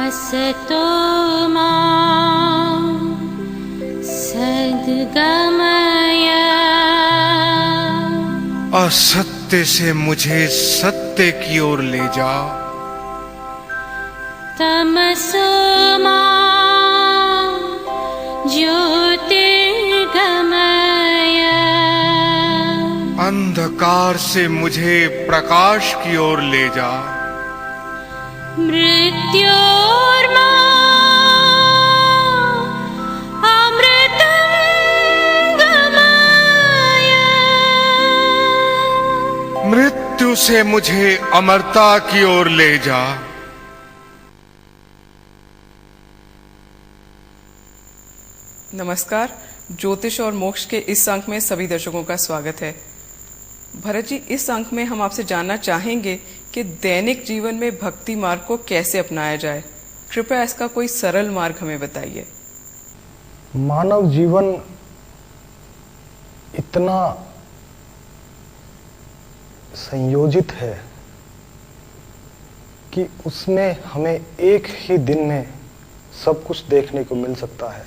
असतो मा सद्गमय। असत्य से मुझे सत्य की ओर ले जा। तमसो मा ज्योतिर्गमय। अंधकार से मुझे प्रकाश की ओर ले जा। मृत्योर्मा अमृतं गमय। मृत्यु से मुझे अमरता की ओर ले जा। नमस्कार। ज्योतिष और मोक्ष के इस अंक में सभी दर्शकों का स्वागत है। भरत जी, इस अंक में हम आपसे जानना चाहेंगे कि दैनिक जीवन में भक्ति मार्ग को कैसे अपनाया जाए। कृपया इसका कोई सरल मार्ग हमें बताइए। मानव जीवन इतना संयोजित है कि उसमें हमें एक ही दिन में सब कुछ देखने को मिल सकता है।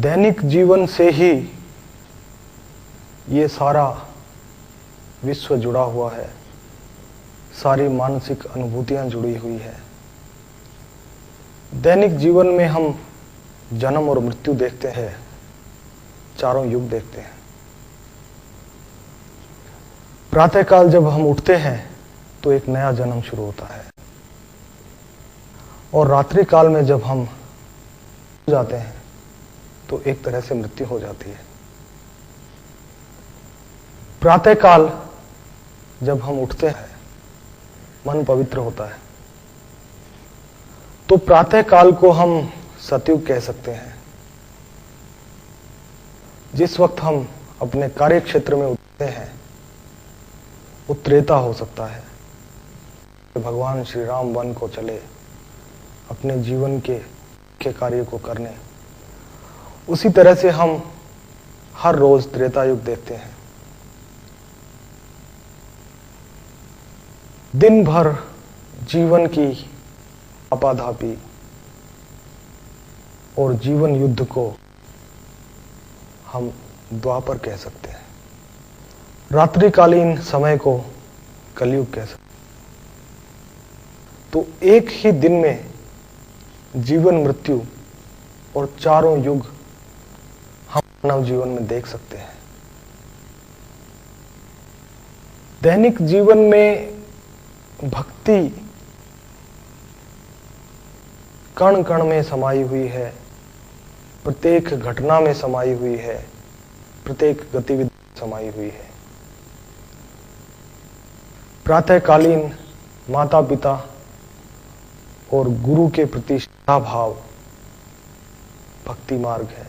दैनिक जीवन से ही ये सारा विश्व जुड़ा हुआ है, सारी मानसिक अनुभूतियां जुड़ी हुई है। दैनिक जीवन में हम जन्म और मृत्यु देखते हैं, चारों युग देखते हैं। प्रातःकाल जब हम उठते हैं तो एक नया जन्म शुरू होता है, और रात्रि काल में जब हम जाते हैं तो एक तरह से मृत्यु हो जाती है। प्रातःकाल जब हम उठते हैं, मन पवित्र होता है, तो प्रातःकाल को हम सतयुग कह सकते हैं। जिस वक्त हम अपने कार्य क्षेत्र में उतरते हैं वो त्रेता हो सकता है। भगवान श्री राम वन को चले अपने जीवन के कार्य को करने, उसी तरह से हम हर रोज त्रेता युग देखते हैं। दिन भर जीवन की आपाधापी और जीवन युद्ध को हम द्वापर कह सकते हैं। रात्रिकालीन समय को कलयुग कह सकते हैं। तो एक ही दिन में जीवन मृत्यु और चारों युग हम मानव जीवन में देख सकते हैं। दैनिक जीवन में भक्ति कण कण में समाई हुई है, प्रत्येक घटना में समाई हुई है, प्रत्येक गतिविधि में समाई हुई है। प्रातःकालीन माता पिता और गुरु के प्रति श्रद्धा भाव भक्ति मार्ग है।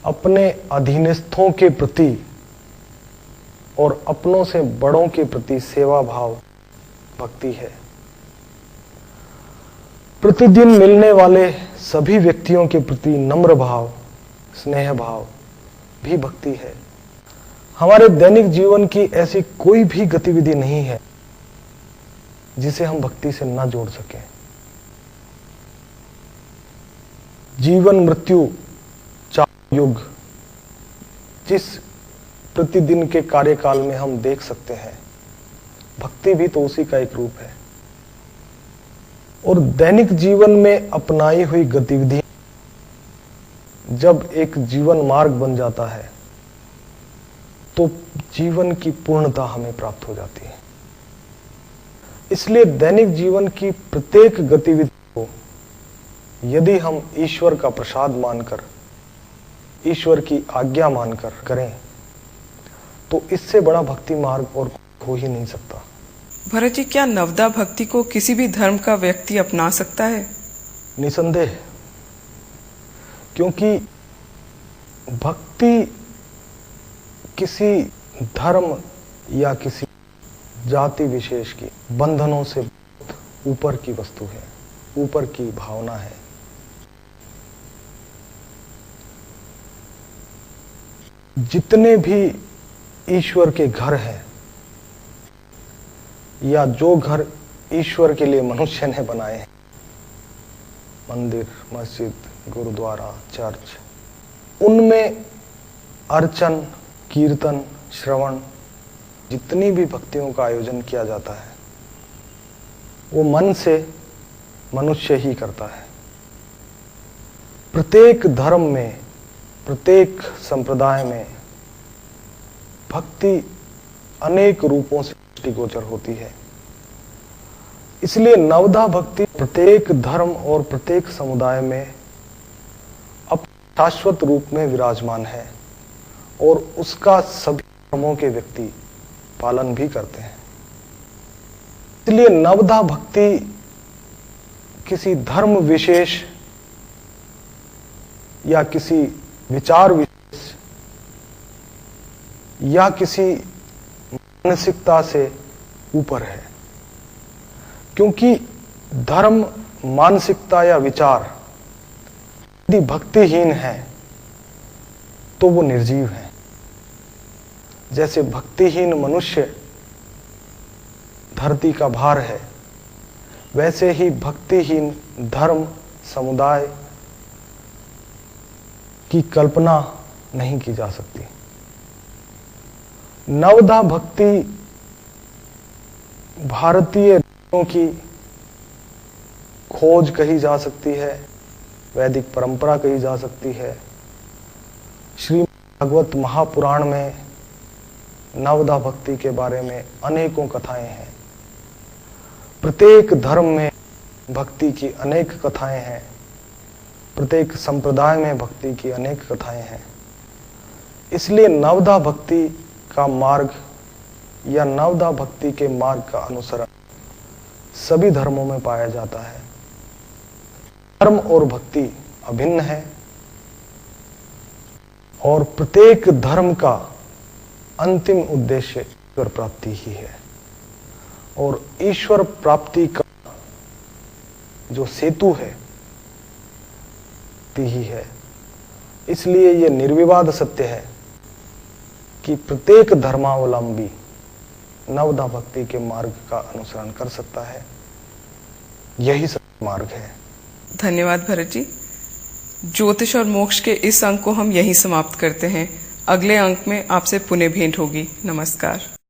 अपने अधीनस्थों के प्रति और अपनों से बड़ों के प्रति सेवा भाव भक्ति है। प्रतिदिन मिलने वाले सभी व्यक्तियों के प्रति नम्र भाव, स्नेह भाव भी भक्ति है। हमारे दैनिक जीवन की ऐसी कोई भी गतिविधि नहीं है जिसे हम भक्ति से न जोड़ सकें। जीवन मृत्यु चार युग जिस प्रतिदिन के कार्यकाल में हम देख सकते हैं, भक्ति भी तो उसी का एक रूप है। और दैनिक जीवन में अपनाई हुई गतिविधि जब एक जीवन मार्ग बन जाता है तो जीवन की पूर्णता हमें प्राप्त हो जाती है। इसलिए दैनिक जीवन की प्रत्येक गतिविधि को यदि हम ईश्वर का प्रसाद मानकर, ईश्वर की आज्ञा मानकर करें तो इससे बड़ा भक्ति मार्ग और हो ही नहीं सकता। भरत जी, क्या नवदा भक्ति को किसी भी धर्म का व्यक्ति अपना सकता है? निसंदेह, क्योंकि भक्ति किसी धर्म या किसी जाति विशेष की बंधनों से ऊपर की वस्तु है, ऊपर की भावना है। जितने भी ईश्वर के घर हैं या जो घर ईश्वर के लिए मनुष्य ने बनाए हैं, मंदिर, मस्जिद, गुरुद्वारा, चर्च, उनमें अर्चन, कीर्तन, श्रवण, जितनी भी भक्तियों का आयोजन किया जाता है वो मन से मनुष्य ही करता है। प्रत्येक धर्म में, प्रत्येक संप्रदाय में भक्ति अनेक रूपों से दृष्टिगोचर होती है। इसलिए नवधा भक्ति प्रत्येक धर्म और प्रत्येक समुदाय में अब शाश्वत रूप में विराजमान है और उसका सभी धर्मों के व्यक्ति पालन भी करते हैं। इसलिए नवधा भक्ति किसी धर्म विशेष या किसी विचार विशेष या किसी मानसिकता से ऊपर है, क्योंकि धर्म, मानसिकता या विचार यदि भक्तिहीन है तो वो निर्जीव है। जैसे भक्तिहीन मनुष्य धरती का भार है, वैसे ही भक्तिहीन धर्म, समुदाय की कल्पना नहीं की जा सकती। नवधा भक्ति भारतीय ऋषियों की खोज कही जा सकती है, वैदिक परंपरा कही जा सकती है। श्रीमद् भागवत महापुराण में नवधा भक्ति के बारे में अनेकों कथाएं हैं। प्रत्येक धर्म में भक्ति की अनेक कथाएं हैं, प्रत्येक संप्रदाय में भक्ति की अनेक कथाएं हैं। इसलिए नवधा भक्ति का मार्ग या नवधा भक्ति के मार्ग का अनुसरण सभी धर्मों में पाया जाता है। धर्म और भक्ति अभिन्न है और प्रत्येक धर्म का अंतिम उद्देश्य ईश्वर प्राप्ति ही है और ईश्वर प्राप्ति का जो सेतु है ही है। इसलिए यह निर्विवाद सत्य है कि प्रत्येक धर्मावलंबी नवधा भक्ति के मार्ग का अनुसरण कर सकता है। यही सत्य मार्ग है। धन्यवाद भरत जी। ज्योतिष और मोक्ष के इस अंक को हम यहीं समाप्त करते हैं। अगले अंक में आपसे पुनः भेंट होगी। नमस्कार।